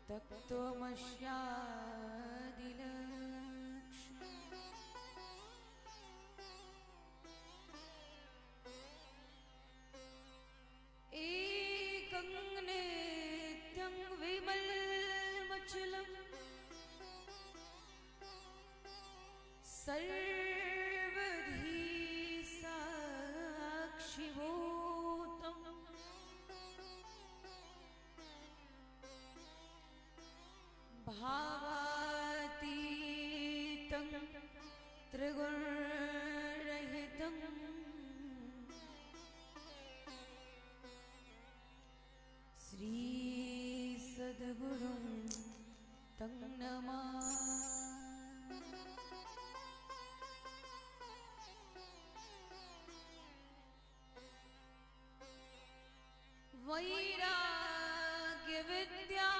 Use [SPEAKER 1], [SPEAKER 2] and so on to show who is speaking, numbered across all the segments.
[SPEAKER 1] तत्त्वमस्यादिलक्ष्मी एकं नित्यं विमलमचलं सर्वधी साक्षिभूतं भावातीतं त्रिगुणरहितं श्री सद्गुरुं तं नमामि। वैराग्य विद्या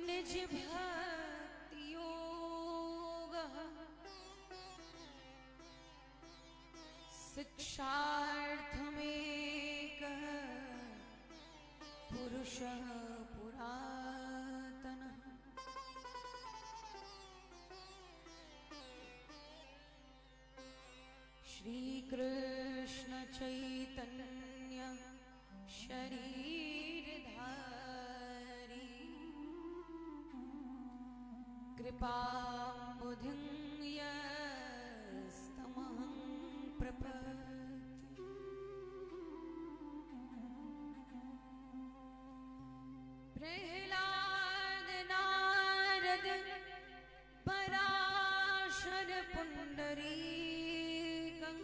[SPEAKER 1] निज भक्ति योगः शिक्षार्थमेकः पुरुषः पुरातनः श्री कृष्ण चैतन्य शरीरधारी कृपाम्बुधिं यस्तमहं प्रपद्ये। प्रह्लाद नारद पराशर पुंडरीकं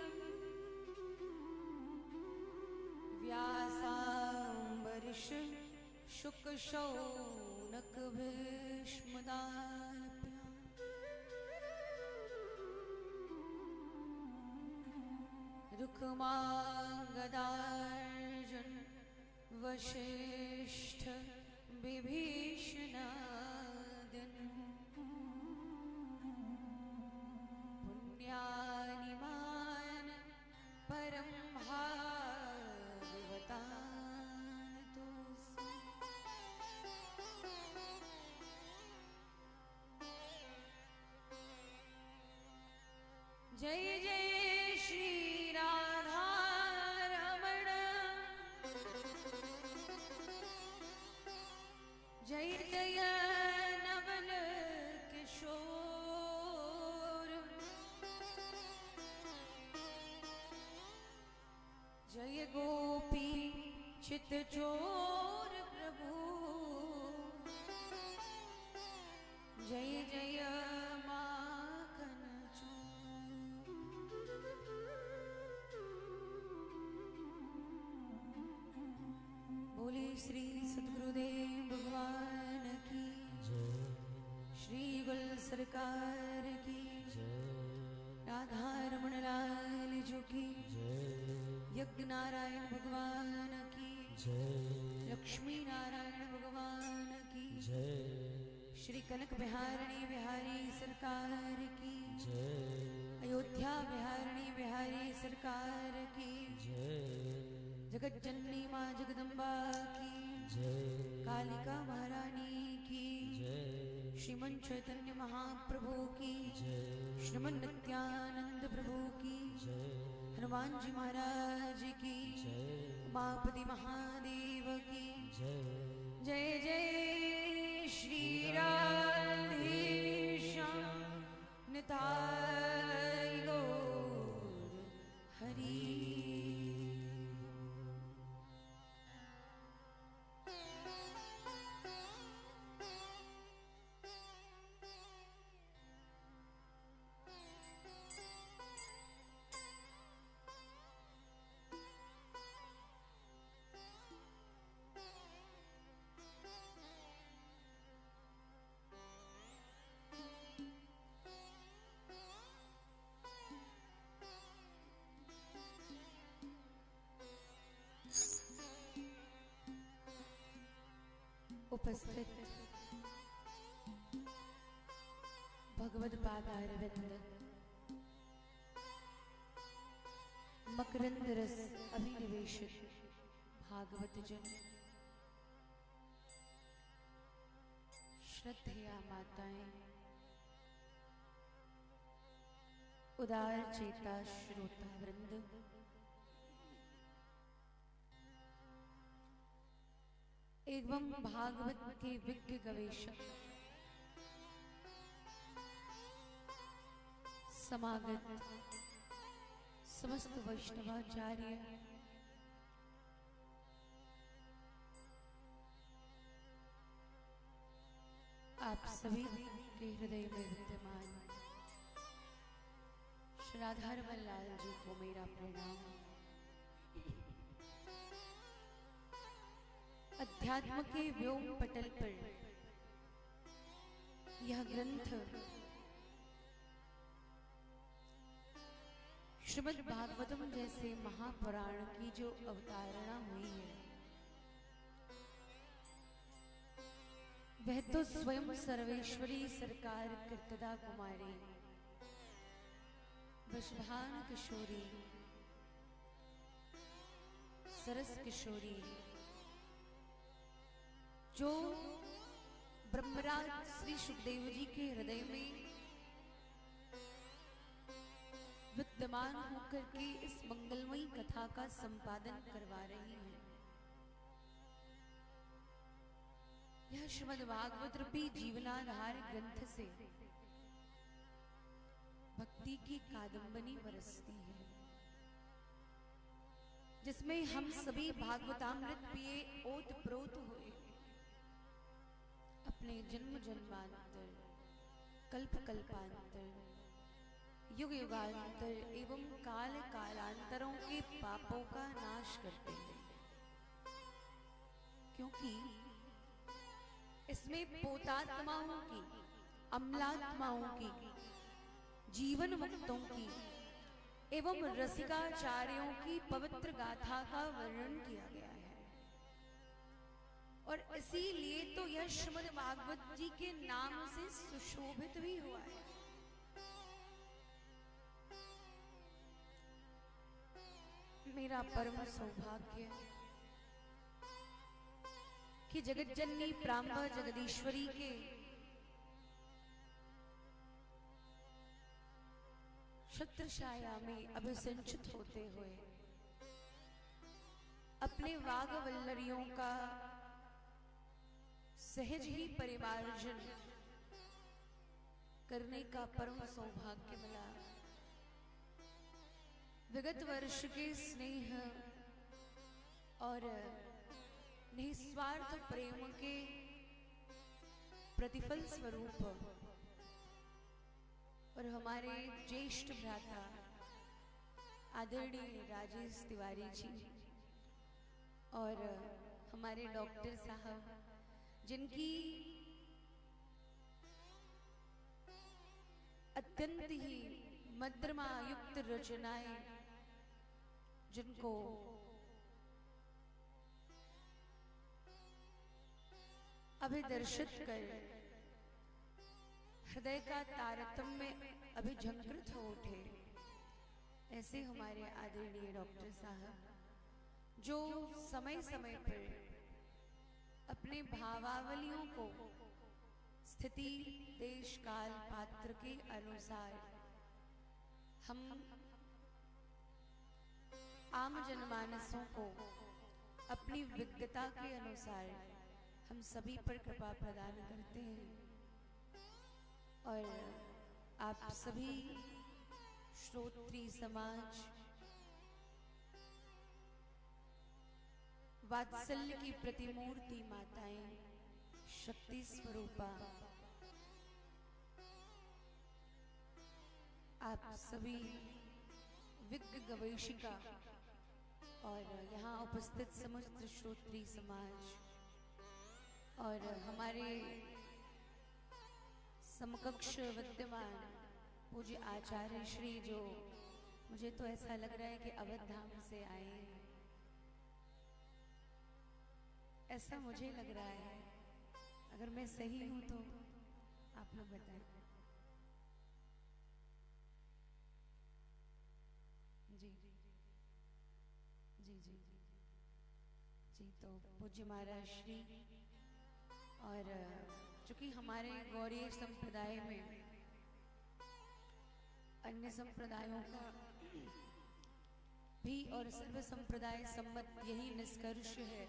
[SPEAKER 1] व्यासाम्बरीश शुक शौनक भीष्मदाल्भ्यां रुक्माङ्गदार्जुन वसिष्ठ विभीषणादीन् पुण्यानि मान परं भागवतान् तोऽस्मि। जय जय श्री राधा रमण जय जय नवल किशोर जय गोपी चित चोर प्रभु जय जय माखन चोर। बोले श्री सद्गुरुदेव भगवान की जय, श्री गुल सरकार की जय, राधा रमण लाल जी की जय, यज्ञ नारायण भगवान की जय, लक्ष्मी नारायण भगवान की जय, श्री कनक बिहारिणी बिहारी सरकार की जय, अयोध्या बिहारिणी बिहारी सरकार की जय, जगत जननी माँ जगदम्बा की जय, कालिका महारानी की जय, श्रीमन चैतन्य महाप्रभु की जय, श्रीमन नित्यानंद प्रभु की जय, हनुमान जी महाराज की जय, उमापति महादेव की जय। जय जय श्री राधेश्याम निताय गौर हरि। उपस्थित भगवद पादारविंद मकरंद रस अभिनिवेशित भागवत जन श्रद्धेया माताएं, उदार चेता श्रोता वृंद, एवं भागवत के विज्ञ गवेषक, समागत समस्त वैष्णवाचार्य, आप सभी के हृदय में विद्यमान श्री राधारमण लाल जी को मेरा प्रणाम। अध्यात्म के व्योम पटल पर यह ग्रंथ श्रीमद् भागवतम जैसे महापुराण की जो अवतारणा हुई है, वह तो स्वयं सर्वेश्वरी सरकार कीर्तिदा कुमारी वृषभान किशोरी सरस किशोरी, जो ब्रह्मराज श्री सुखदेव जी के हृदय में विद्यमान होकर के इस मंगलमयी कथा का संपादन करवा रही हैं। यह श्रीमद् भागवत रूपी जीवनाधार ग्रंथ से भक्ति की कादंबनी बरसती है, जिसमें हम सभी भागवतामृत पिए ओत प्रोत हुए अपने जन्म जन्मांतर, कल्प कल्पांतर, युग युगांतर एवं काल कालांतरों के पापों का नाश करते हैं, क्योंकि इसमें पोतात्माओं की, अम्लात्माओं की, जीवन मुक्तों की एवं रसिकाचार्यों की पवित्र गाथा का वर्णन किया गया है। और इसीलिए तो यह श्रीमद् भागवत जी के नाम से सुशोभित भी हुआ है। मेरा परम सौभाग्य कि जगत जननी प्रांबा जगदीश्वरी के छत्रछाया में अभिसंचित होते हुए अपने वागवल्लरियों का सहज ही परिमार्जन करने का परम सौभाग्य मिला। विगत वर्ष के स्नेह और निस्वार्थ प्रेम के प्रतिफल स्वरूप और हमारे ज्येष्ठ भ्राता आदरणीय राजेश तिवारी जी और हमारे डॉक्टर साहब, जिनकी अत्यंत ही मध्यमा युक्त रचनाएं, जिनको अभिदर्शित कर हृदय का तारतम्य अभिझंकृत हो उठे, ऐसे हमारे आदरणीय डॉक्टर साहब, जो समय समय पर अपने भावावलियों को स्थिति, देश, काल, पात्र के अनुसार हम आम जनमानसों को अपनी विज्ञता के अनुसार हम सभी पर कृपा प्रदान करते हैं। और आप सभी श्रोत्री समाज वात्सल्य की प्रतिमूर्ति माताएं, शक्ति स्वरूपा, आप सभी विज्ञ गवेषिका और यहाँ उपस्थित समस्त श्रोत्री समाज और हमारे समकक्ष विद्यमान पूज्य आचार्य श्री, जो मुझे तो ऐसा लग रहा है कि अवध धाम से आए हैं, ऐसा मुझे लग रहा है। अगर मैं सही हूं तो आप लोग बताएं। जी जी जी जी, तो पूज्य महाराज श्री और चूंकि हमारे गौड़ीय संप्रदाय में अन्य संप्रदायों का भी और सर्व संप्रदाय सम्मत यही निष्कर्ष है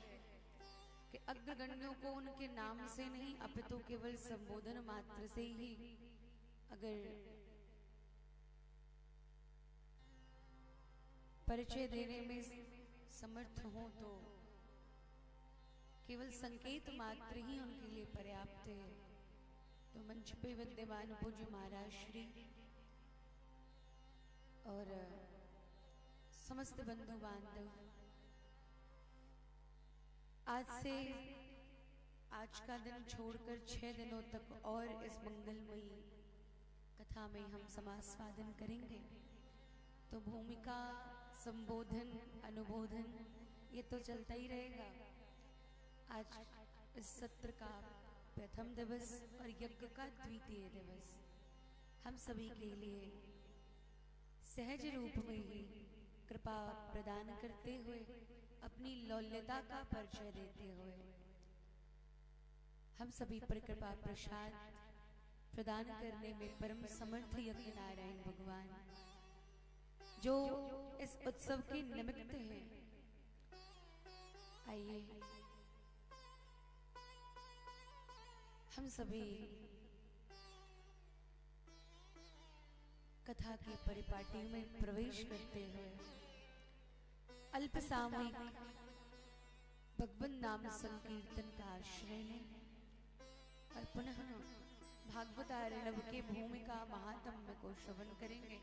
[SPEAKER 1] कि अग्रगण्यों को उनके नाम से नहीं अपितु केवल संबोधन मात्र से ही अगर परिचय देने में समर्थ हो तो केवल संकेत मात्र ही उनके लिए पर्याप्त है। तो मंच पे विद्यमान पूज्य महाराज श्री और समस्त बंधु बांधव, आज का दिन छोड़कर 6 दिनों तक और इस मंगलमयी कथा में हम समास्वादन करेंगे। तो भूमिका, संबोधन, अनुबोधन ये तो चलता ही रहेगा। आज इस सत्र का प्रथम दिवस और यज्ञ का द्वितीय दिवस हम सभी के लिए सहज रूप में ही कृपा प्रदान करते हुए अपनी लौल्यता का परिचय देते हुए हम सभी पर कृपा प्रसाद प्रदान करने में परम समर्थ यज्ञ नारायण भगवान जो इस उत्सव के निमित्त हैं, आइए हम सभी कथा के परिपाटी में प्रवेश करते हुए अल्प सामयिक भगवन नाम संकीर्तन का आश्रय लें और पुनः भागवतारणव के भूमिका महात्म्य को श्रवण करेंगे।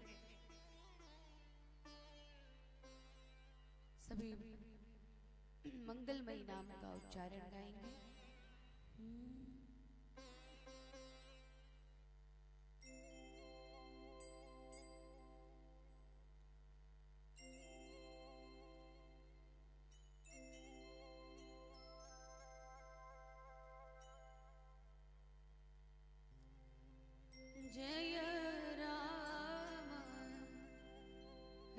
[SPEAKER 1] सभी मंगलमयी नाम का उच्चारण गाएंगे। जय राम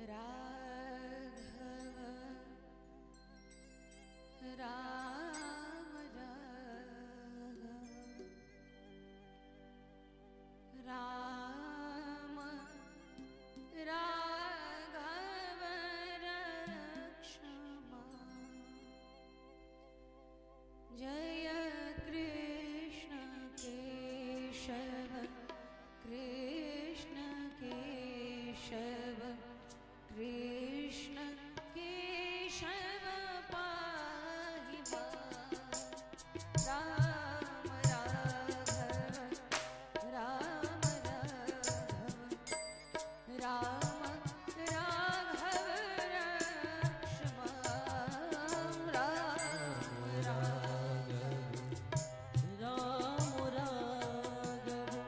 [SPEAKER 1] राघव राम राम राघव रक्षमा। जय कृष्ण केशव कृष्ण केशव कृष्ण केशव पाहि राम राघव राम राघव राम राघव रक्ष्मा। राम राघव राम राघव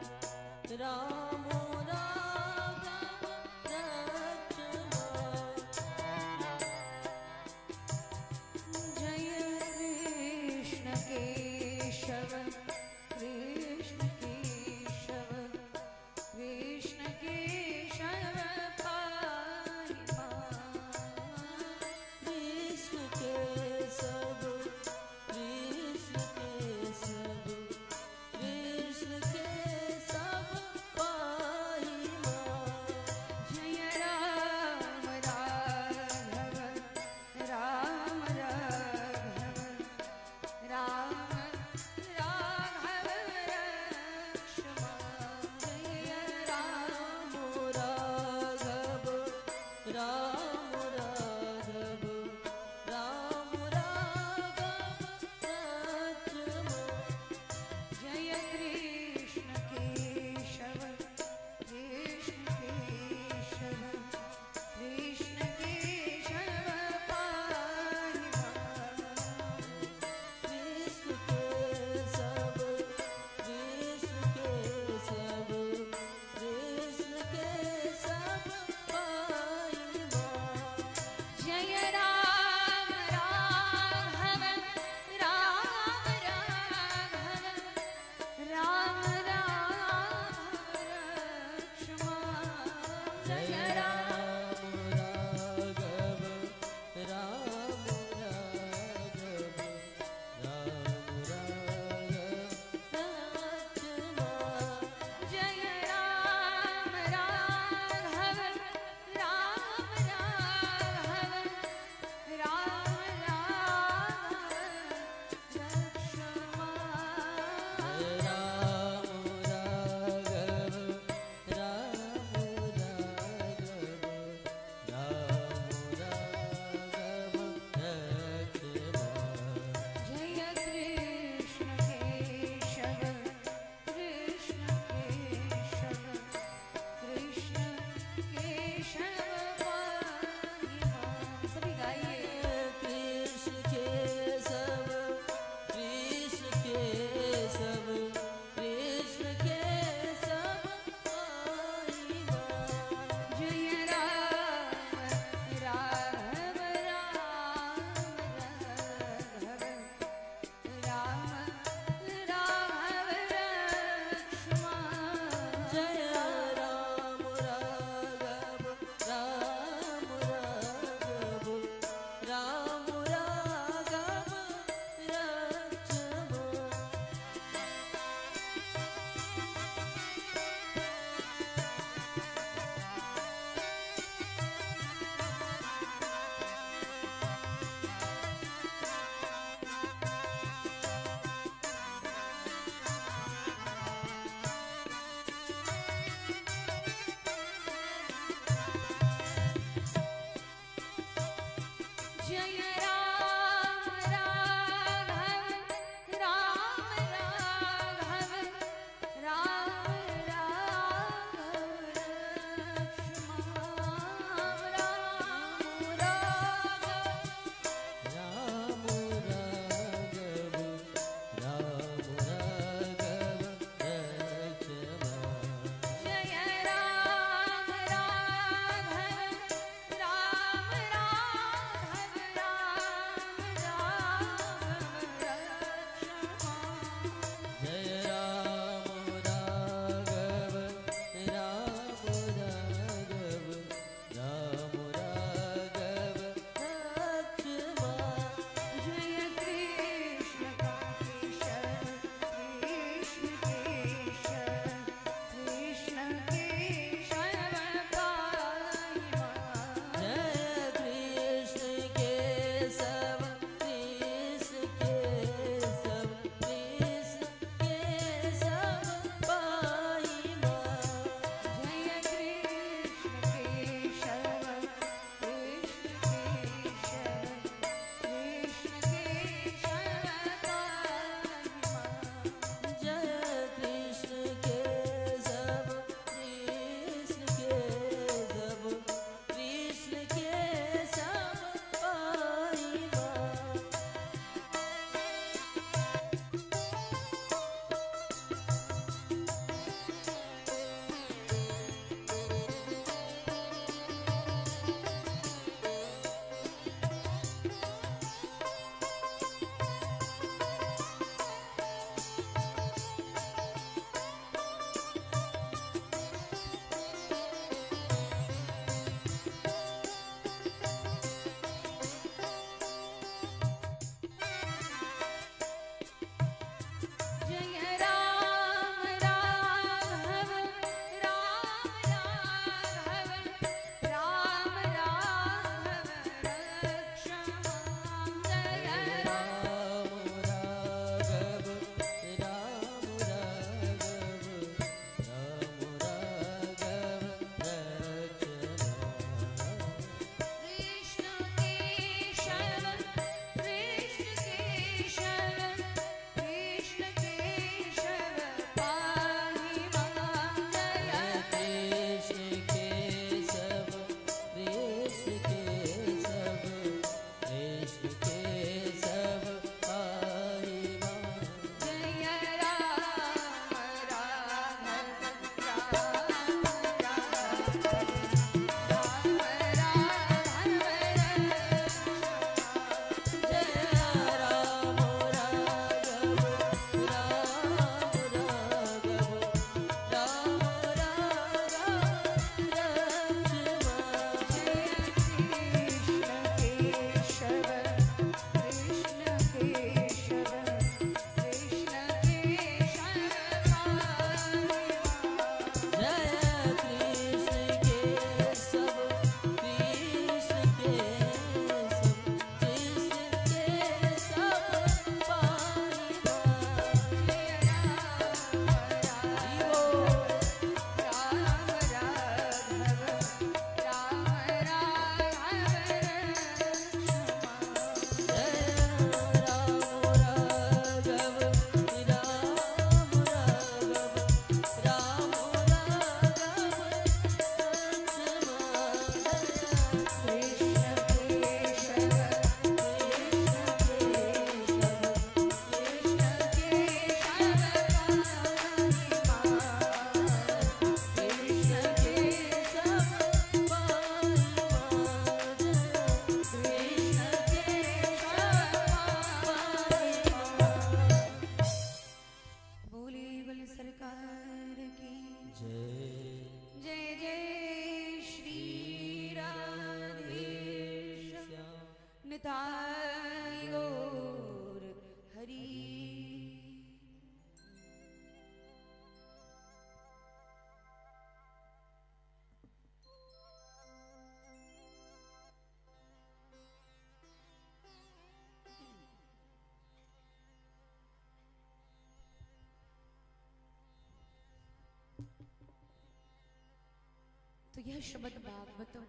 [SPEAKER 1] यह श्रीमद् भागवतम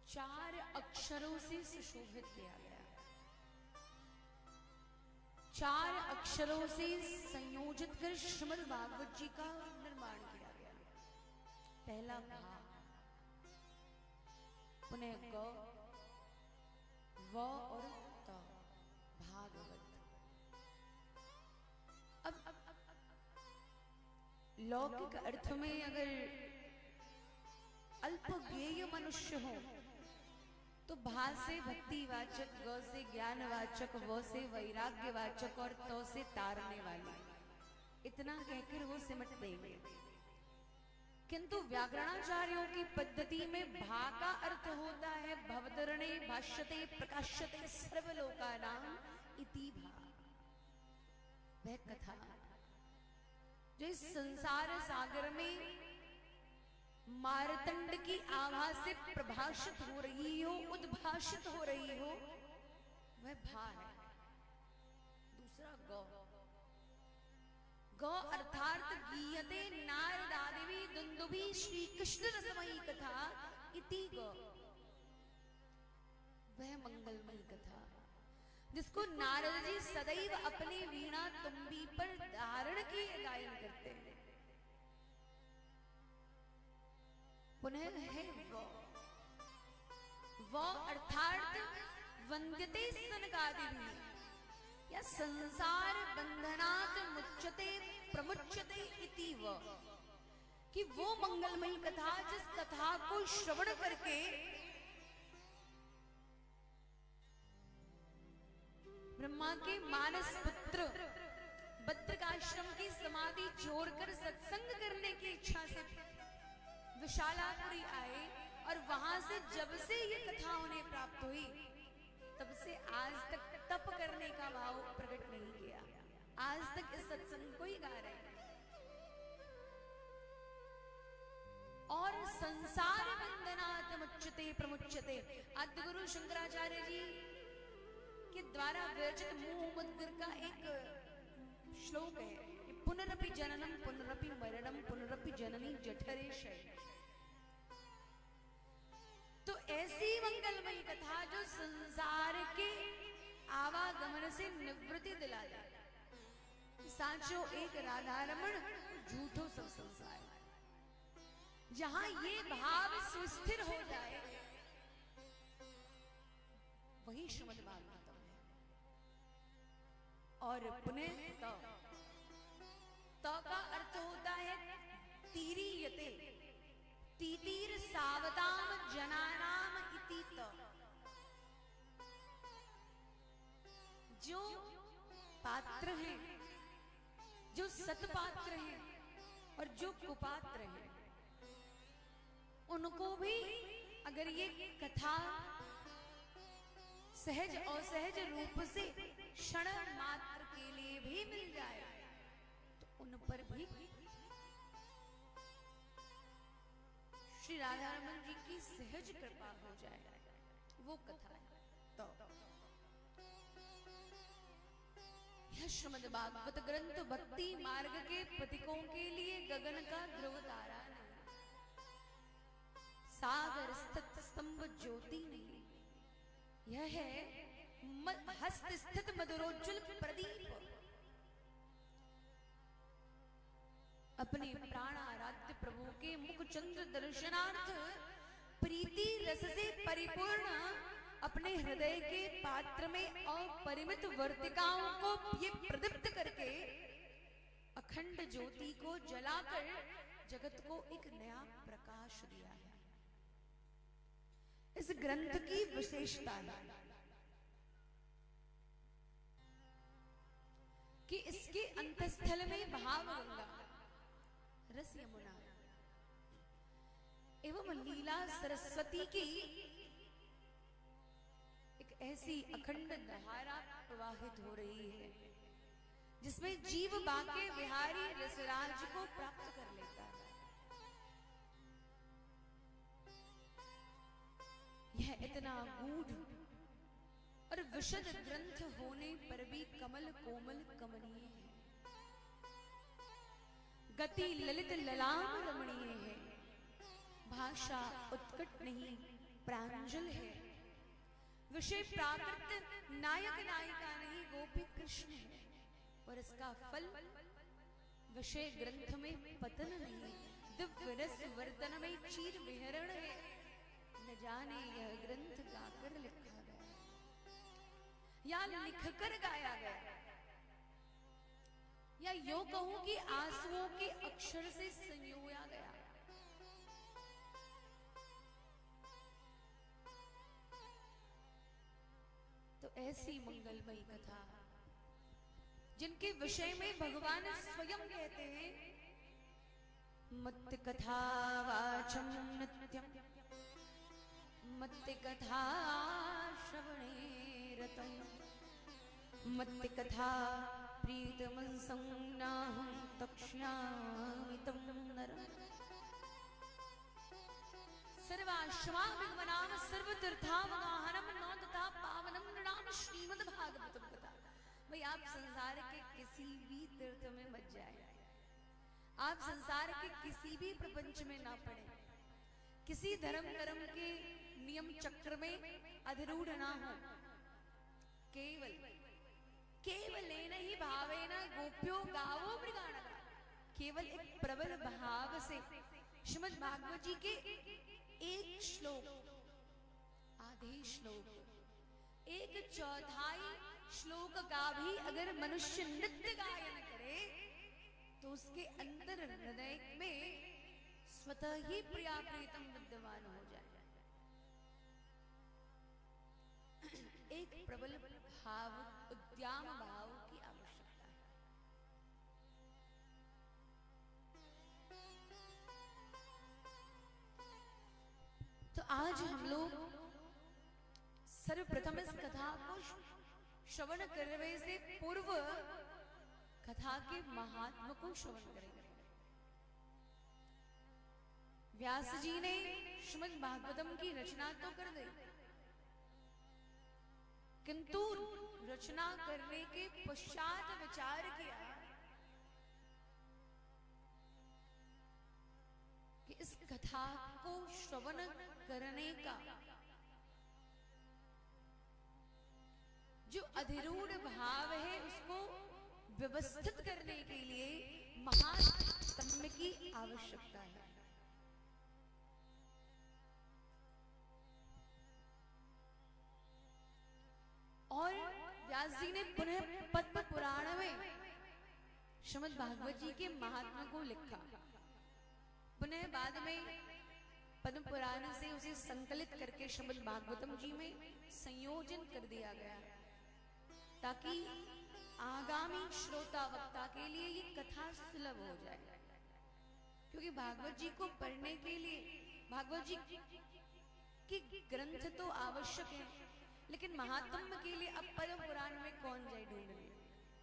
[SPEAKER 1] 4 अक्षरों से सुशोभित किया गया, 4 अक्षरों से संयोजित कर श्रीमद् भागवत जी का निर्माण किया गया। पहला भा, पुनः ग, व और त, भागवत। अब लौकिक अर्थ में अगर अल्पज्ञेय मनुष्य हो तो भा से भक्तिवाचक, ग से ज्ञानवाचक, व से वैराग्यवाचक और त से तारने वाली, इतना कहकर वो सिमट देंगे। किंतु व्याकरणाचार्यों की पद्धति में भा का अर्थ होता है भवतरणे भाष्यते प्रकाश्यते सर्वलोकानां इति भा। वह कथा जो इस संसार सागर में मारतंड की आभा से प्रभाषित हो रही हो, उद्भाषित हो रही हो, वह भा है। दूसरा ग, ग अर्थात गीयते नारदादिवी दुंदुभी श्री कृष्ण रसमयी कथा इति ग, वह मंगलमयी कथा जिसको नारद जी सदैव अपने वीणा तुम्बी पर धारण किए गायन करते हैं। पुनः है व अर्थात वंद्यते सनकादिभी या संसार बंधनात् मुच्यते प्रमुच्यते इति व, कि वो मंगलमयी कथा जिस कथा को श्रवण करके ब्रह्मा के मानस पुत्र बद्रिकाश्रम की समाधि छोड़कर सत्संग करने की इच्छा से विशालापुरी आए, और वहां से जब से ये कथा उन्हें प्राप्त हुई तब से आज तक तप करने का भाव प्रकट नहीं किया। आज तक इस सत्संग को ही गा रहे हैं। और संसार बंधनात् मुच्यते प्रमुच्यते, आद्य गुरु शंकराचार्य जी के द्वारा विरचित मुंह मुद्गर का एक श्लोक है, पुनरपि जननम पुनरपि मरणम पुनरपि जननी जठरे शय्या। तो ऐसी मंगलमयी कथा जो संसार के आवागमन से निवृत्ति दिला दे। साचो एक राधा रमण झूठो सब संसार, जहां ये भाव सुस्थिर हो जाए वही श्रीमद् भागवतम है। और पुनः त का अर्थ होता है तीरीयते, तीतीर सावताम जनानाम इति त, जो पात्र हैं, जो सतपात्र हैं और जो कुपात्र हैं, उनको भी अगर ये कथा सहज और सहज रूप से क्षण मात्र के लिए भी मिल जाए तो उन पर भी श्री राधा रमन जी की सहज कृपा हो जाए। वो कथा है। तो यह श्रीमद् भागवत ग्रंथ भक्ति मार्ग के पथिकों के लिए गगन का ध्रुव तारा नहीं, सागर स्थित स्तंभ ज्योति नहीं, यह है हस्त स्थित मधुरोज्जल प्रदीप। अपने प्राण आराध्य प्रभु के मुख चंद्र दर्शनार्थ प्रीति रस से परिपूर्ण अपने हृदय के पात्र में अपरिमित वर्तिकाओं को ये प्रदीप्त करके अखंड ज्योति को जलाकर जगत को एक नया प्रकाश दिया है। इस ग्रंथ की विशेषता है कि इसके अंतस्थल में भाव गंगा, रस यमुना एवं लीला सरस्वती की एक ऐसी अखंड धारा प्रवाहित हो रही है जिसमें जीव बाके विहारी रसराज को प्राप्त कर लेता है। यह इतना गूढ़ और विशद ग्रंथ होने पर भी कमल कोमल कमनीय है। गति ललित ललाम रमणीय है, भाषा उत्कट नहीं प्रांजल है, विषय प्राकृत नायक नायिका नहीं गोपी कृष्ण है, और इसका फल विषय ग्रंथ में पतन नहीं, दिव्य रस वर्तन में चीर विहरण है, न जाने यह ग्रंथ गाकर लिखा गया या लिखकर गाया गया, या यो कहूं कि आंसुओं के अक्षर से संयोया गया। तो ऐसी मंगलमयी कथा जिनके विषय में भगवान स्वयं कहते हैं, मत्त कथा वाचम नित्यम मत्त कथा श्रवणे रतम मत्त कथा प्रीतमं संज्ञाहं तक्ष्यामि तं नरम्। सर्वाश्वाभिगमनां सर्वतीर्थावगाहनं नौ तथा पावनं नृणां श्रीमद्भागवतं कथा। भाई आप संसार के किसी भी तीर्थ में मत जाए, आप संसार के किसी भी प्रपंच में ना पड़े, किसी धर्म कर्म के नियम चक्र में अधिरूढ़ ना हो, केवल केवलेन ही भावेन गोप्यो गावो मृगाणः, केवल एक प्रबल भाव से श्रीमद् भागवत जी के एक श्लोक, आधे श्लोक, एक चौथाई श्लोक का भी अगर मनुष्य नृत्य गायन करे तो उसके अंदर हृदय में स्वतः ही प्रिया प्रीतम विद्यमान हो जाए। एक प्रबल भाव, उद्यम भाव की आवश्यकता है। तो आज हम लोग सर्वप्रथम इस कथा को श्रवण करने से पूर्व कथा के महात्म को श्रवण करेंगे। व्यास जी ने श्रीमद् भागवतम की रचना तो कर दी, किंतु रचना करने के पश्चात विचार किया कि इस कथा को श्रवण करने का जो अधिरूढ़ भाव है उसको व्यवस्थित करने के लिए महात्म्य की आवश्यकता है। और व्यास जी ने पुनः पद्म पुराण में श्रीमद् भागवत जी के महात्म्य को लिखा, पुनः बाद में पद्म पुराण से उसे संकलित करके श्रीमद् भागवतम जी में संयोजन कर दिया गया, ताकि आगामी श्रोता वक्ता के लिए ये कथा सुलभ हो जाए। क्योंकि भागवत जी को पढ़ने के लिए भागवत जी की ग्रंथ तो आवश्यक है, लेकिन महात्म्य के लिए अब पद्म पुराण में कौन जाए ढूंढने,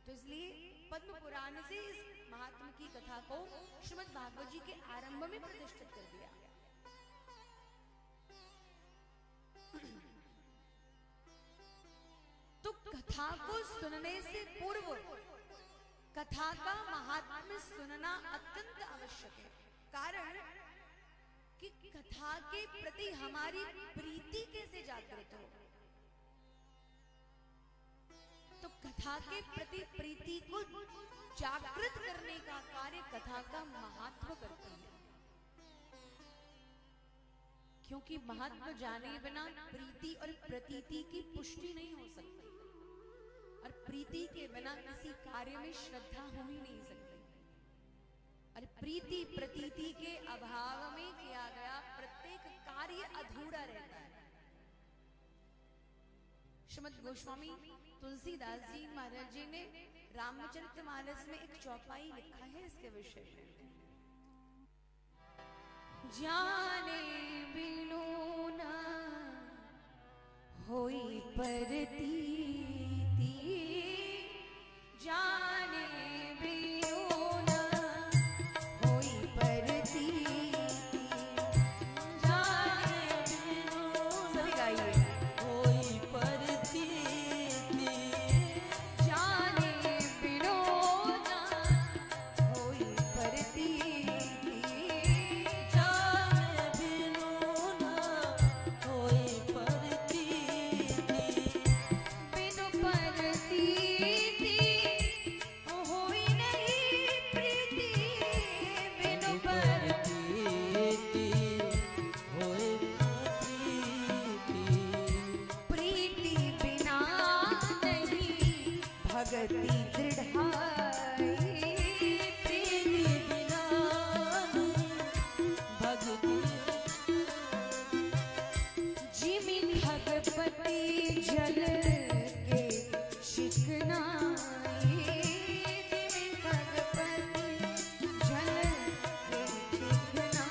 [SPEAKER 1] तो इसलिए पद्म पुराण से इस महात्म्य की कथा को श्रीमद् भागवत जी के आरंभ में प्रतिष्ठित कर दिया। तो कथा को सुनने से पूर्व कथा का महात्म्य सुनना अत्यंत आवश्यक है, कारण कि कथा के प्रति हमारी प्रीति कैसे जागृत हो। तो कथा के प्रति प्रीति को जागृत करने का कार्य कथा का महात्म्य करता है, क्योंकि महात्म्य जाने बिना प्रीति और प्रतीति की पुष्टि नहीं हो सकती, और प्रीति के बिना किसी कार्य में श्रद्धा हो ही नहीं सकती, और प्रीति प्रतीति के अभाव में किया गया प्रत्येक कार्य अधूरा रहता है। श्रीमद् गोस्वामी तुलसीदास जी महाराज जी ने रामचरितमानस में एक चौपाई लिखा है इसके विषय में। जाने बिनु न होई परतीति, जाने बिनु न होई परतीति, जाने बिनु सभी गाइए होई परतीति, जाने बिनु न होई परतीति। भक्ति दृढ़ाई,
[SPEAKER 2] प्रीति बिना भक्ति
[SPEAKER 1] जिमि भगवती जल के शिकनाई, जिमि भगवती जल के शिकनाई,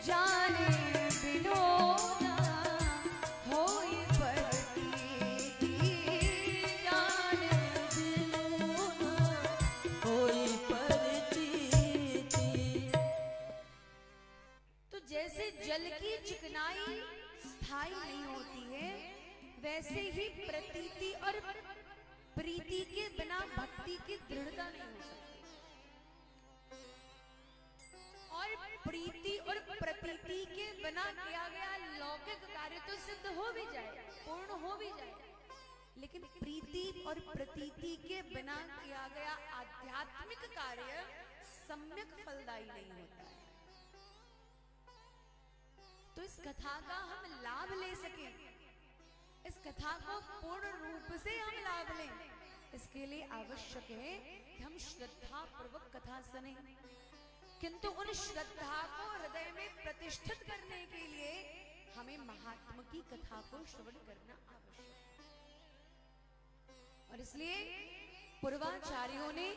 [SPEAKER 1] जाने बिनो ना होई परती, जाने
[SPEAKER 2] बिनु कोई परतीति।
[SPEAKER 1] तो जैसे जल की चिकनाई स्थायी नहीं होती है, वैसे ही प्रतीति और प्रीति के बिना भक्ति की दृढ़ता नहीं हो सकती। और प्रीति और प्रतीति के बिना किया गया लौकिक कार्य तो सिद्ध हो भी जाए, पूर्ण हो भी जाए, लेकिन प्रीति और प्रतीति के बिना किया गया आध्यात्मिक कार्य सम्यक फलदायी नहीं होता है। तो इस कथा का हम लाभ ले सकें, इस कथा को पूर्ण रूप से हम लाभ लें, इसके लिए आवश्यक है कि हम श्रद्धा पूर्वक कथा सुने। किंतु उन श्रद्धा को हृदय में प्रतिष्ठित करने के लिए हमें महात्मा की कथा को श्रवण करना आवश्यक है। और इसलिए पूर्वाचार्यों ने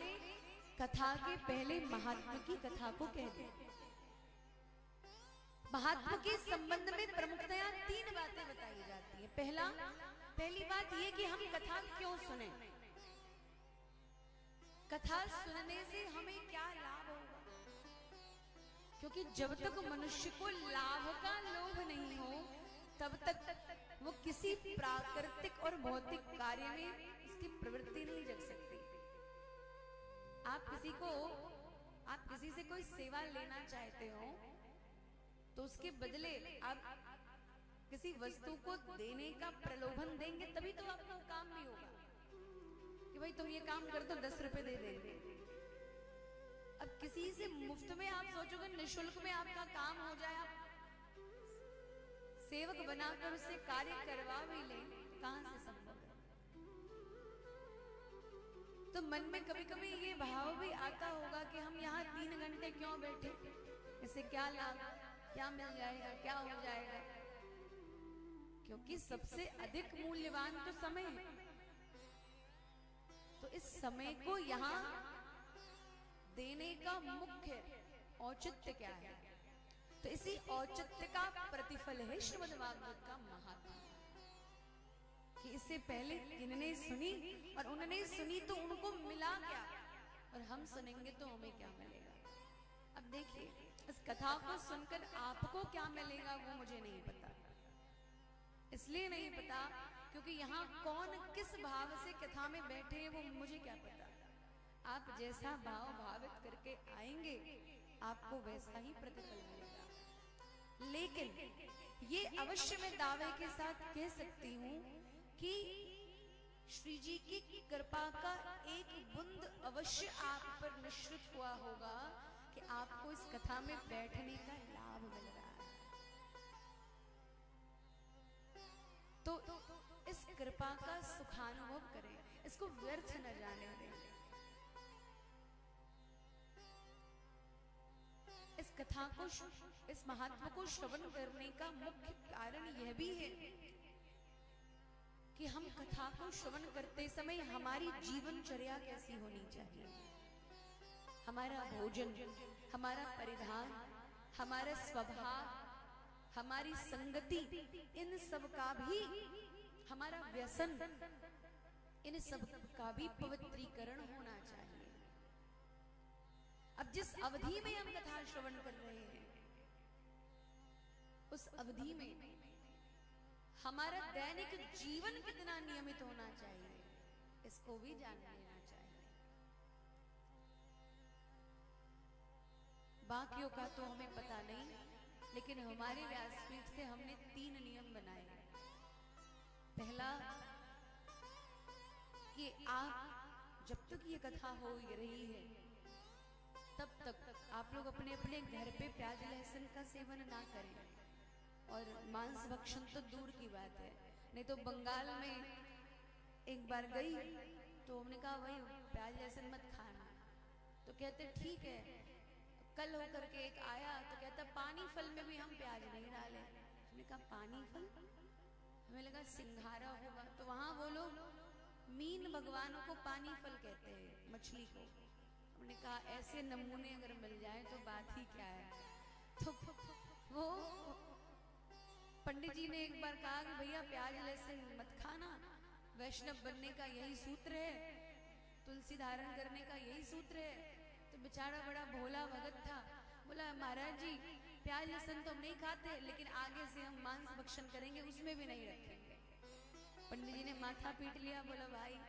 [SPEAKER 1] कथा के पहले महात्मा की कथा को कह दिया। महात्मा के संबंध में प्रमुखतया 3 बातें बताई जाती है। पहली बात ये कि हम कथा क्यों सुने, कथा सुनने से हमें क्या लाभ होगा, क्योंकि जब तक मनुष्य को लाभ का लोभ नहीं हो तब तक वो किसी प्राकृतिक और भौतिक कार्य में इसकी प्रवृत्ति नहीं जग सकती। आप किसी से कोई सेवा लेना चाहते हो तो उसके बदले आप किसी वस्तु को देने का प्रलोभन देंगे, तभी तो आपका काम भी होगा कि भाई तुम ये काम कर दो, 10 रुपए दे देंगे। अब किसी से मुफ्त में आप सोचोगे निःशुल्क में आपका काम हो जाए, आप सेवक बनाकर उससे कार्य करवा भी लें, कहां से संभव है। तो मन में कभी कभी ये भाव भी आता होगा कि हम यहाँ 3 घंटे क्यों बैठे, इससे क्या लाभ, क्या मिल जाएगा, क्या हो जाएगा। क्योंकि सबसे अधिक मूल्यवान तो समय है। तो इस समय को यहाँ देने का मुख्य औचित्य क्या है, तो इसी औचित्य का प्रतिफल है श्रीमद् भागवत का महात्म्य। कि इससे पहले किन्होंने सुनी और उन्होंने सुनी तो उनको मिला क्या, और हम सुनेंगे तो हमें क्या मिलेगा। अब देखिए, इस कथा को सुनकर आपको क्या मिलेगा वो मुझे नहीं पता। इसलिए नहीं पता क्योंकि यहाँ कौन किस भाव से कथा में बैठे हैं वो मुझे क्या पता। आप जैसा भाव भावित करके आएंगे आपको वैसा ही प्रतिफल मिलेगा। लेकिन ये अवश्य मैं दावे के साथ कह सकती हूँ कि श्री जी की कृपा का एक बूंद अवश्य आप पर निश्चित हुआ होगा कि आपको इस कथा में बैठने का लाभ मिल रहा है। तो इस कृपा का सुखानुभव करें, इसको व्यर्थ न जाने दें। इस कथा को, इस महात्मा को श्रवण करने का मुख्य कारण यह भी है कि हम कथा को श्रवण करते समय हमारी जीवनचर्या कैसी होनी चाहिए। हमारा भोजन, हमारा परिधान, हमारा स्वभाव, हमारी संगति, इन सब का भी, हमारा व्यसन, इन सब का भी पवित्रीकरण होना चाहिए। अब जिस अवधि में हम कथा श्रवण कर रहे हैं उस अवधि में हमारा दैनिक जीवन कितना नियमित होना चाहिए इसको भी जान लेना चाहिए। बाकियों का तो हमें पता नहीं, लेकिन हमारे व्यासपीठ से हमने 3 नियम बनाए हैं। पहला कि आप जब तक ये कथा हो रही है तब तक आप लोग अपने अपने घर पे प्याज लहसुन का सेवन ना करें, और मांस भक्षण तो दूर की बात है। नहीं तो बंगाल में एक बार गई तो हमने कहा भाई प्याज लहसुन मत खाना, तो कहते ठीक है। कल होकर के एक आया तो कहता पानी फल में भी हम प्याज नहीं डाले। हमने कहा पानी फल, हमें लगा सिंघारा होगा, तो वहां वो लोग मीन भगवानों को पानी फल कहते हैं, मछली को। हमने कहा ऐसे नमूने अगर मिल जाए तो बात ही क्या है। तो वो पंडित जी ने एक बार कहा कि भैया प्याज लहसुन मत खाना, वैष्णव बनने का यही सूत्र है, तुलसी धारण करने का यही सूत्र है। तो बेचारा बड़ा भोला भगत था, बोला महाराज जी प्याज लहसुन तो हम नहीं खाते, लेकिन आगे से हम मांस भक्षण करेंगे, उसमें भी नहीं रखेंगे। पंडित जी ने माथा पीट लिया, बोला भाई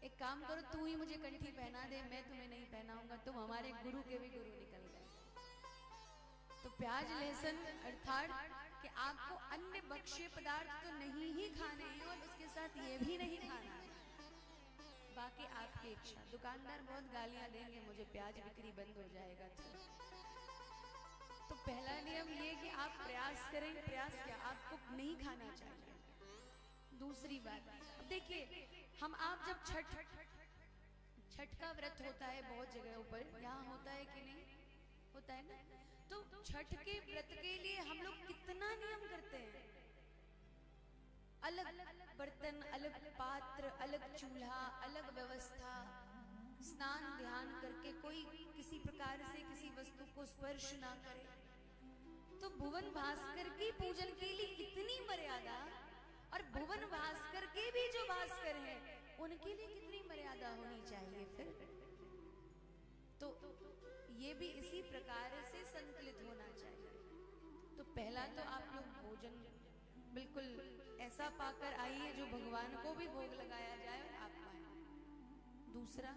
[SPEAKER 1] एक काम करो, तू ही मुझे कंठी पहना दे, मैं तुम्हें नहीं पहनाऊंगा, तुम हमारे गुरु के भी गुरु निकल गए। तो प्याज लहसुन अर्थात कि आपको अन्य भक्ष्य पदार्थ तो नहीं ही खाने हैं और उसके साथ ये भी नहीं खाना है, बाकी आपकी इच्छा। दुकानदार बहुत गालियां देंगे मुझे, प्याज बिक्री बंद हो जाएगा। तो पहला नियम ये कि आप प्रयास करें, प्रयास क्या, आपको नहीं खाना चाहिए। दूसरी बात, अब देखिए हम आप जब छठ का व्रत होता है बहुत जगह ऊपर, यहाँ होता है कि नहीं होता है ना, तो छठ के व्रत के लिए हम लोग कितना नियम करते हैं। अलग बर्तन, अलग पात्र, अलग चूल्हा, अलग व्यवस्था, स्नान ध्यान करके कोई किसी प्रकार से किसी वस्तु को स्पर्श ना करे। तो भुवन भास्कर की पूजन के लिए इतनी मर्यादा, और भुवन भास्कर के भी जो भास्कर हैं उनके लिए कितनी मर्यादा होनी चाहिए फिर। तो ये भी इसी प्रकार से संतुलित होना चाहिए। तो पहला तो आप लोग भोजन बिल्कुल ऐसा पाकर आइए जो भगवान को भी भोग लगाया जाए और आप पाएं। दूसरा,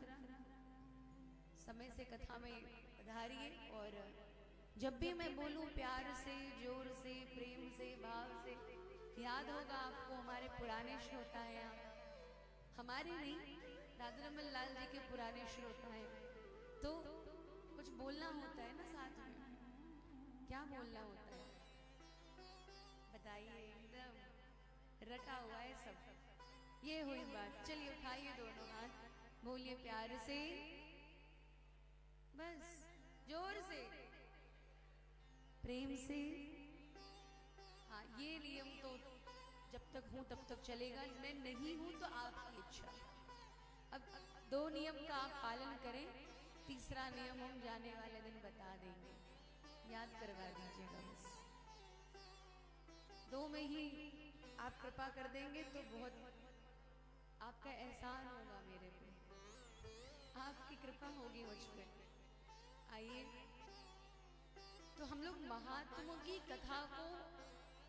[SPEAKER 1] समय से कथा में पधारिए, और जब भी मैं बोलूं प्यार से, जोर से, प्रेम से, भाव से, याद होगा आपको हमारे पुराने श्रोता हैं, हमारे नहीं, राधा रमन लाल जी के पुराने श्रोता हैं। तो कुछ बोलना होता है ना साथ में, क्या बोलना होता है बताइए, एकदम रटा हुआ है सब। ये हुई बात, चलिए उठाइए दोनों हाथ, बोलिए प्यार से, बस जोर से, प्रेम से। हाँ, ये नियम तो जब तक हूं तब तक चलेगा, मैं नहीं हूं तो आपकी इच्छा। अब 2 नियम का आप पालन करें, तीसरा नियम हम जाने वाले दिन बता देंगे, याद करवा दीजिएगा बस। 2 में ही आप कृपा कर देंगे तो बहुत आपका एहसान होगा मेरे पे, आपकी कृपा होगी मुझ पे। आइए, तो हम लोग महात्मों की कथा को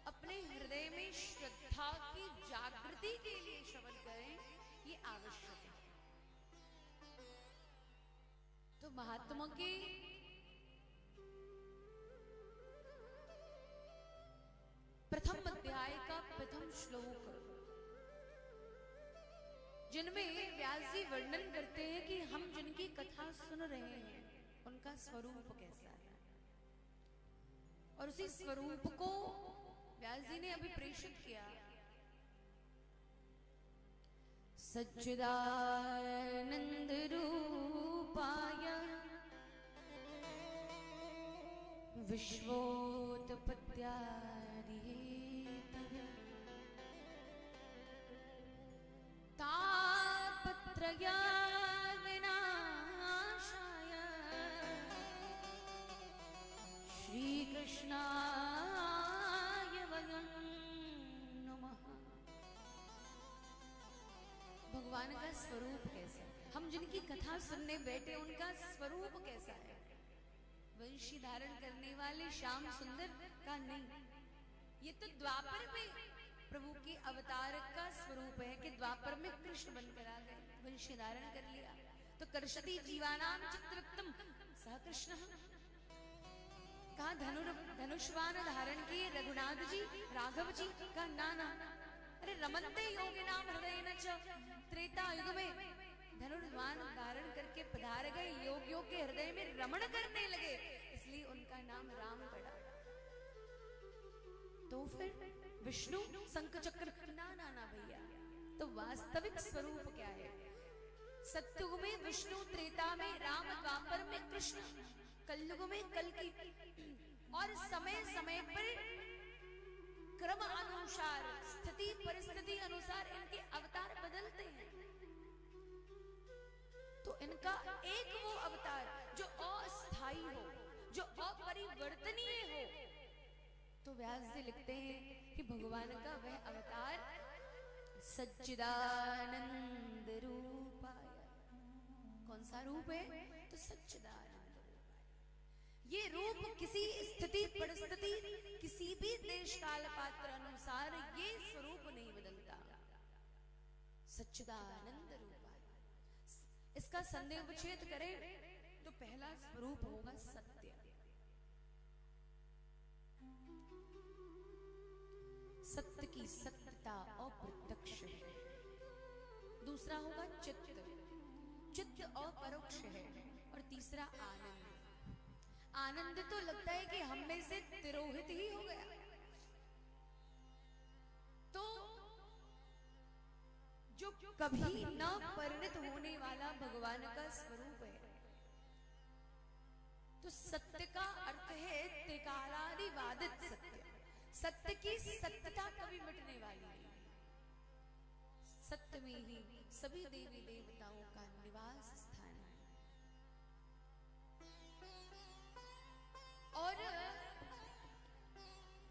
[SPEAKER 1] अपने हृदय में श्रद्धा की जागृति के लिए श्रवण करें, ये आवश्यक है। तो महात्मा के प्रथम अध्याय का प्रथम श्लोक, जिनमें व्यास जी वर्णन करते हैं कि हम जिनकी कथा सुन रहे हैं उनका स्वरूप कैसा है, और उसी स्वरूप को व्यास जी ने अभी प्रेषित किया। सच्चिदानंद रूपाय विश्वोत्पत्त्यादिहेतवे तापत्रयविनाशाय श्रीकृष्णाय वयं नमः। भगवान का स्वरूप कैसा है, हम जिनकी कथा सुनने बैठे उनका स्वरूप कैसा है। वंशी धारण करने वाले श्याम सुंदर का नहीं, ये तो द्वापर में प्रभु की अवतार का स्वरूप है कि द्वापर में कृष्ण बनकर आ गए, वंशी धारण कर लिया। तो कर्षति जीवानाम चित्रत्तम सह कृष्ण, कहा धनुष्वान धारण किए रघुनाथ जी, राघव जी का नाना। अरे रमनते योगी नाम हृदय न च, त्रेता युग में धनुर्वान धारण करके पधार गए, योगियों के हृदय में रमण करने लगे, इसलिए उनका नाम राम पड़ा। तो फिर विष्णु शंख चक्र, ना ना ना भैया, तो वास्तविक स्वरूप क्या है। सत्युग में विष्णु, त्रेता में राम, द्वापर में कृष्ण, कलयुग में कल्कि, और समय समय पर क्रम अनुसार, स्थिति परिस्थिति अनुसार इनके अवतार बदलते हैं। तो इनका एक वो अवतार जो अस्थाई हो, जो अपरिवर्तनीय हो, तो व्यास जी लिखते हैं कि भगवान का वह अवतार सच्चिदानंद रूपाय। कौन सा रूप है? तो सच्चिदानंद रूप। ये रूप किसी स्थिति परिस्थिति, किसी भी देश काल पात्र अनुसार ये स्वरूप नहीं बदलता। सच्चिदानंद रूपाय। इसका संदेह विच्छेद करें तो पहला स्वरूप होगा सत्य। सत्य की सत्यता अप्रत्यक्ष है। दूसरा होगा चित्त, चित्त अपरोक्ष है। और तीसरा आनंद। आनंद तो लगता है कि हम में से तिरोहित ही हो गया। तो जो कभी न परिणत होने वाला भगवान का स्वरूप है। तो सत्य का अर्थ है त्रिकालादिवादित सत्य। सत्य की सत्यता कभी मिटने वाली नहीं। सत्य में ही सभी देवी देवताओं का निवास स्थान है। और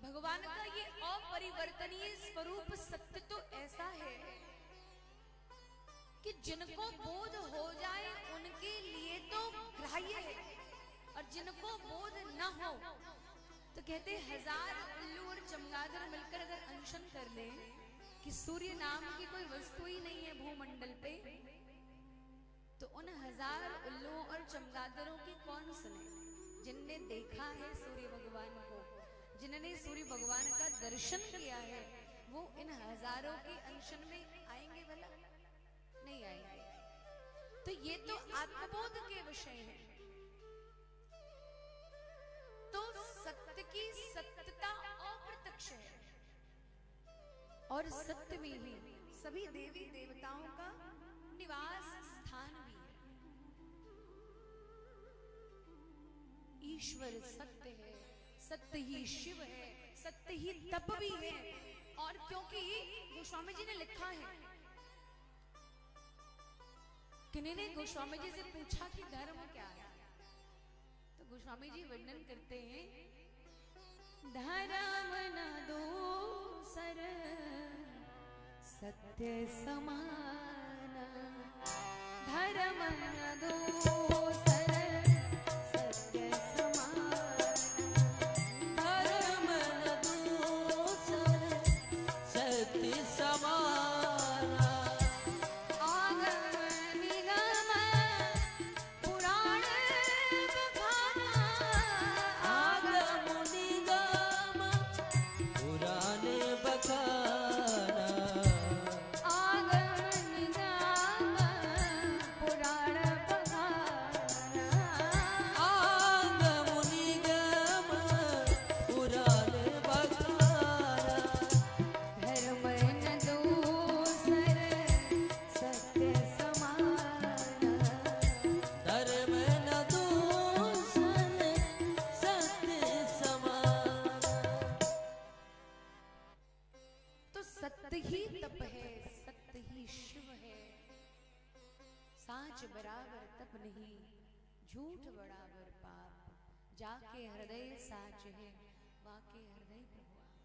[SPEAKER 1] भगवान का ये अपरिवर्तनीय स्वरूप सत्य तो ऐसा है कि जिनको बोध हो जाए उनके लिए तो ग्राह्य है, और जिनको बोध न हो तो कहते हजार उल्लू और चमगादड़ मिलकर अगर अनशन कर ले कि सूर्य नाम की कोई वस्तु ही नहीं है भूमंडल पे, तो उन हजार उल्लुओं और चमगादड़ों की कौन सुने? जिनने देखा है सूर्य भगवान को, जिन्होंने सूर्य भगवान का दर्शन किया है, वो इन हजारों के अनशन में आएंगे भला? नहीं आएंगे। तो ये तो आत्मबोध के विषय है। तो सत्य की सत्यता अप्रत्यक्ष है, और सत्य में ही सभी देवी देवताओं का निवास स्थान भी है। ईश्वर सत्य है, सत्य ही शिव है, सत्य ही तप भी है। और क्योंकि गोस्वामी जी ने लिखा है, किन्हीं ने गोस्वामी जी से पूछा कि धर्म क्या है, तो गोस्वामी जी वर्णन करते हैं, धर्म न दूसर सत्य समान, धर्म न दूसर सत्य समान,
[SPEAKER 2] धर्म न दूसर सत्य समान।
[SPEAKER 1] आगम निगम पुराण बखाना,
[SPEAKER 2] आगम निगम पुराण बखाना,
[SPEAKER 1] आगम निगम पुराण बखाना,
[SPEAKER 2] आगम निगम पुराण बखाना।
[SPEAKER 1] धर्म न दूसर सत्य समान,
[SPEAKER 2] धर्म न दूसर सत्य समान।
[SPEAKER 1] तो सत्य ही तप है, सत्य ही शिव है। साच बराबर तप नहीं, झूठ बराबर पाप, जाके हृदय साच है, वाके हृदय प्रभु आप।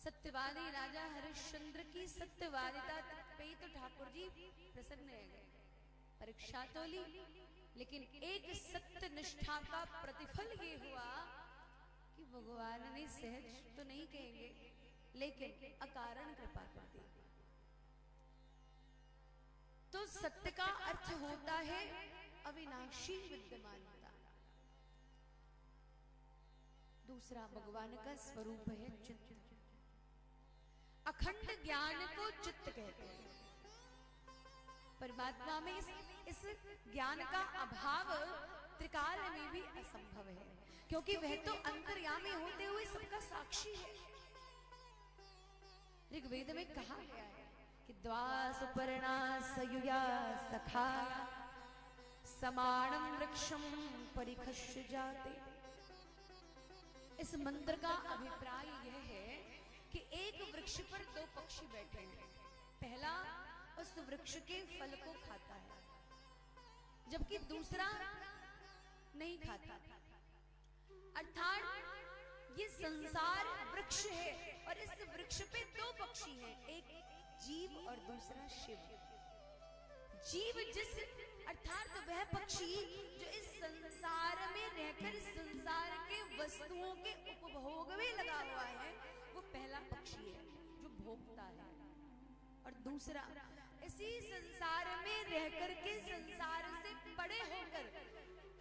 [SPEAKER 1] सत्यवादी राजा हरिश्चंद्र की सत्यवादिता पे तो ठाकुर जी प्रसन्न रह गए, परीक्षा तो ली, लेकिन एक सत्य निष्ठा का प्रतिफल ये हुआ कि भगवान ने सहज तो नहीं कहेंगे, लेकिन अकारण कृपा कर दी। तो सत्य का अर्थ होता है अविनाशी विद्यमानता। दूसरा भगवान का स्वरूप है चित्त। अखंड ज्ञान को चित्त कहते हैं। परमात्मा में इस ज्ञान का अभाव त्रिकाल में भी असंभव है, क्योंकि वह तो अंतर्यामी होते हुए सबका साक्षी है। ऋग्वेद में कहा गया है द्वासुपर्णा सयुया सखाया समाणं वृक्षं परिखश्य जाते। इस मंत्र का अभिप्राय यह है कि एक वृक्ष पर दो पक्षी बैठे हैं। पहला उस वृक्ष के फल को खाता है, जबकि दूसरा नहीं खाता। अर्थात ये संसार वृक्ष है और इस वृक्ष पे दो पक्षी हैं, एक जीव और दूसरा शिव। जीव जिस अर्थात वह पक्षी जो इस संसार में रहकर संसार के वस्तुओं के उपभोग में लगा हुआ है, वो पहला पक्षी है जो भोगता है। और दूसरा इसी संसार में रहकर के संसार से बड़े होकर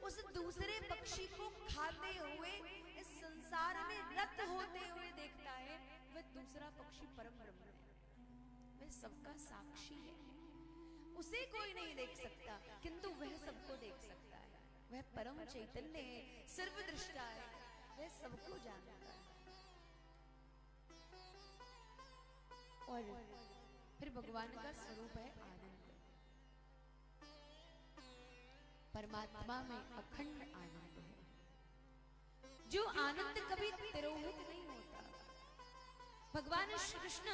[SPEAKER 1] उस दूसरे पक्षी को खाते हुए इस संसार में रत होते हुए देखता है। वह दूसरा पक्षी परम ब्रह्म है, वह सबका साक्षी है। उसे कोई नहीं देख सकता, किंतु वह सबको देख सकता है। वह परम चैतन्य है, सर्वदृष्टा है, वह सबको जानता है। और फिर भगवान का स्वरूप है आनंद। परमात्मा में अखंड आनंद है, जो आनंद कभी तिरोहित नहीं होता। भगवान श्री कृष्ण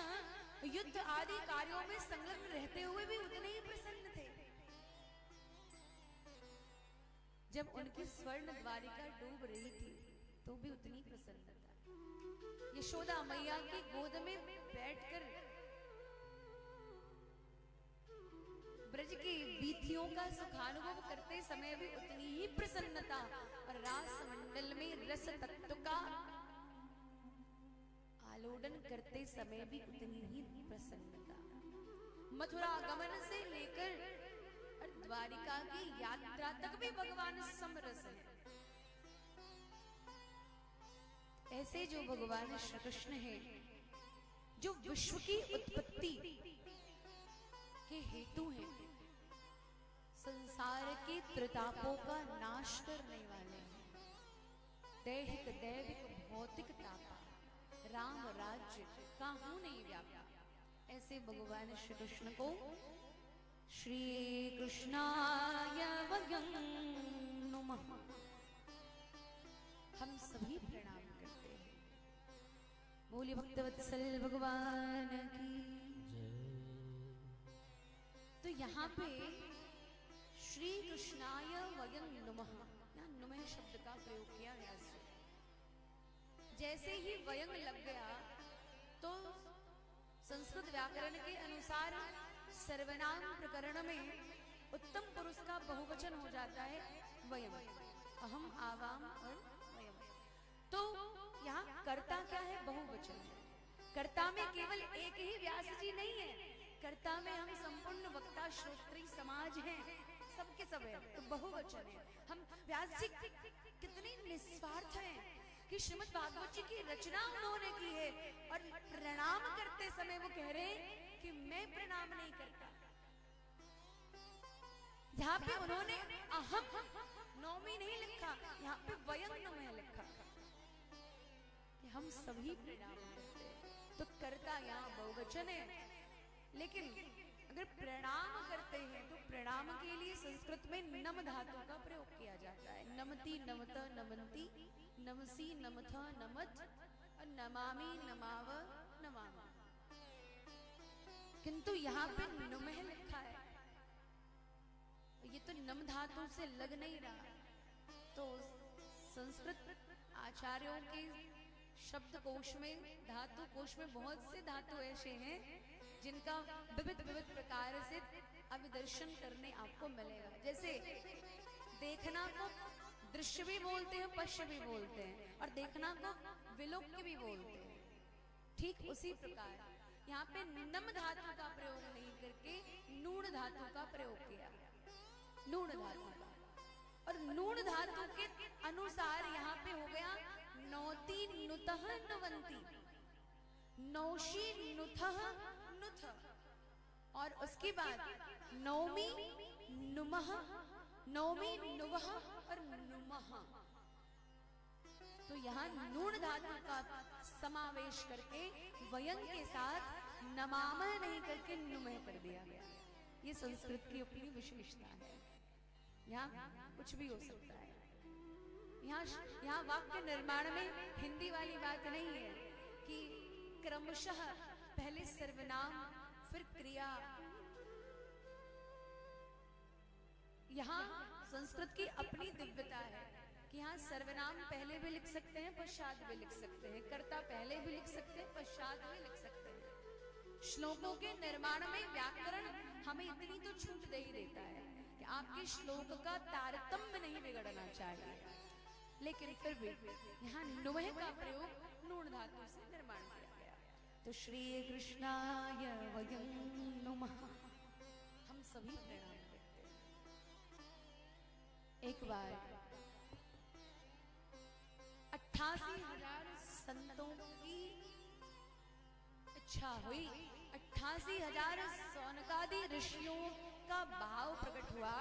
[SPEAKER 1] युद्ध आदि कार्यों में संलग्न रहते हुए भी उतने ही प्रसन्न थे। जब उनकी स्वर्ण द्वारिका डूब रही थी तो भी उतनी प्रसन्नता। यशोदा मैया की गोद में बैठकर ब्रज की वीथियों का सुखानुभव करते समय भी उतनी ही प्रसन्नता, और रास मंडल में रस तत्व का आलोडन करते समय भी उतनी ही प्रसन्नता। मथुरा गमन से लेकर द्वारिका की यात्रा तक भी भगवान समरस है। ऐसे जो भगवान श्री कृष्ण है, जो विश्व की उत्पत्ति के हेतु हैं, संसार के त्रितापों का नाश करने वाले हैं, दैहिक दैविक भौतिक तापा राम राज्य काहू नहीं व्यापा। ऐसे भगवान श्री कृष्ण को श्री कृष्णाय वयं नुमः हम सभी प्रणाम करते हैं। बोलिए भक्तवत्सल भगवान की। तो यहाँ पे श्री कृष्णाय वयं नुमः, यहाँ नुमः शब्द का प्रयोग किया गया है। जैसे ही वयं लग गया तो संस्कृत व्याकरण के अनुसार सर्वनाम प्रकरण में उत्तम पुरुष का बहुवचन हो जाता है वयम, अहम आवाम और वयम। तो यहाँ कर्ता क्या है? बहुवचन। कर्ता में केवल एक ही व्यास जी नहीं है, कर्ता में हम संपूर्ण वक्ता श्रोत्री समाज हैं, सबके सब है, तो बहुवचन है। हम व्यास जी कितने निस्वार्थ हैं कि श्रीमद् भागवत जी की रचना उन्होंने की है, और प्रणाम करते समय वो कह रहे हैं कि मैं प्रणाम नहीं करता। यहाँ पे उन्होंने अहम नौमी नहीं लिखा, यहाँ पे वयं नुमः लिखा कि हम सभी प्रणाम करते हैं। तो कर्ता यहाँ बहुवचन है, लेकिन अगर प्रणाम करते हैं तो प्रणाम के लिए संस्कृत में नम धातु का प्रयोग किया जाता है। नमति नमत नमन्ति, नमसी नमथ नमत, और नमामि नमाव नमामि। किंतु यहाँ पे नुमः लिखा है, ये तो नम धातु से लग नहीं रहा। तो संस्कृत आचार्यों के शब्द कोश में, धातु कोश में बहुत से धातु ऐसे हैं जिनका विविध विविध प्रकार से अभिदर्शन करने आपको मिलेगा। जैसे देखना को दृश्य भी बोलते हैं, पश्य भी बोलते हैं, और देखना को विलोक्य भी बोलते हैं। ठीक उसी प्रकार यहाँ पे नम धातु का प्रयोग नहीं करके नूण धातु का प्रयोग किया, नूण धातु का। और नूण धातु के अनुसार यहाँ पे हो गया नौती नुतः नवंती, नौशी नुथः नुथ, और उसके बाद नौमी नुमः, नौमी नुवः और नुमः। तो यहाँ नूण धातु का समावेश करके वयं के साथ नमामः नहीं करके नुमः कर दिया गया। ये संस्कृत की अपनी विशेषता है। यहाँ कुछ भी हो सकता है। यहाँ वाक्य निर्माण में हिंदी वाली बात नहीं है कि क्रमशः पहले सर्वनाम फिर क्रिया। यहाँ संस्कृत की अपनी दिव्यता है कि यहाँ सर्वनाम पहले भी लिख सकते हैं, पश्चात भी लिख सकते हैं, कर्ता पहले भी लिख सकते हैं, पश्चात भी लिख सकते हैं। श्लोकों के निर्माण में व्याकरण हमें इतनी तो छूट दे ही देता है कि आपके श्लोक का तारतम्य नहीं बिगड़ना चाहिए, लेकिन फिर भी यहाँ नुमः का प्रयोग नून धातु से निर्माण किया गया। तो श्री कृष्णाय वयं नुमः, हम सभी प्रणाम करते हैं। एक बार 88,000 संतों की इच्छा हुई, 88,000 सौनकादि ऋषियों का भाव प्रकट हुआ।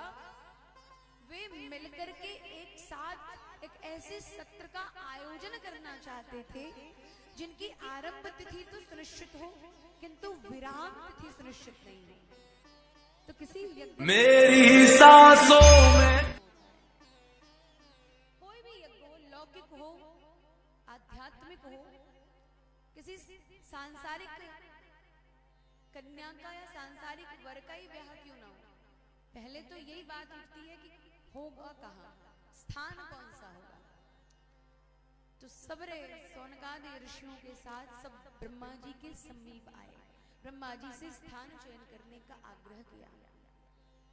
[SPEAKER 1] वे मिलकर के एक साथ एक ऐसे सत्र का आयोजन करना चाहते थे जिनकी आरंभ तिथि तो सुनिश्चित हो किंतु विराम तिथि सुनिश्चित नहीं हो। तो किसी
[SPEAKER 3] मेरी सांसों में
[SPEAKER 1] कोई भी यज्ञ हो, लौकिक हो, आध्यात्मिक हो, किसी सांसारिक कन्या का या सांसारिक वर का ही ब्याह क्यों ना हो, पहले तो यही बात उठती है कि होगा कहाँ, स्थान कौन सा होगा। तो सबरे सौनकादि ऋषियों के साथ सब ब्रह्मा जी के समीप आए, ब्रह्मा जी से स्थान चयन करने का आग्रह किया।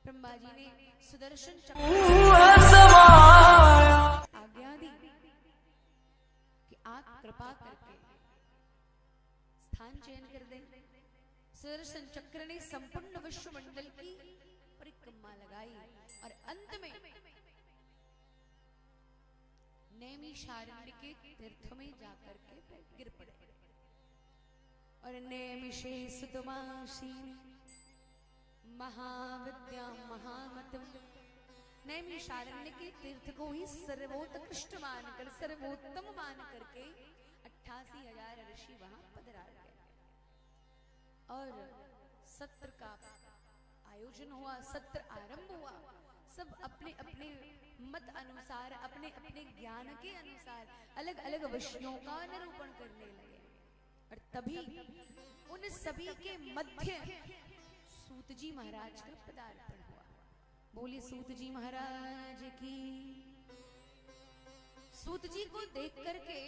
[SPEAKER 1] ब्रह्मा जी ने सुदर्शन चक्र आज्ञा दी कि आप कृपा करके स्थान चयन कर दें। सुदर्शन चक्र ने संपूर्ण विश्वमंडल की परिक्रमा लगाई और अंत में नैमिषारण्य के तीर्थ में जाकर के गिर पड़े। और नैमिषे सुतमासीन महाविद्या महामतम, नैमिषारण्य के तीर्थ को ही सर्वोत्कृष्ट मानकर, सर्वोत्तम मान करके 88,000 ऋषि वहां पधरा गए और सत्र का आयोजन हुआ, सत्र आरंभ हुआ। सब अपने अपने मत अनुसार, अपने अपने ज्ञान के अनुसार अलग अलग विषयों का निरूपण करने लगे। और तभी उन सभी के मध्य सूत जी महाराज का पदार्पण हुआ। बोले सूत जी महाराज की। सूत जी को देख करके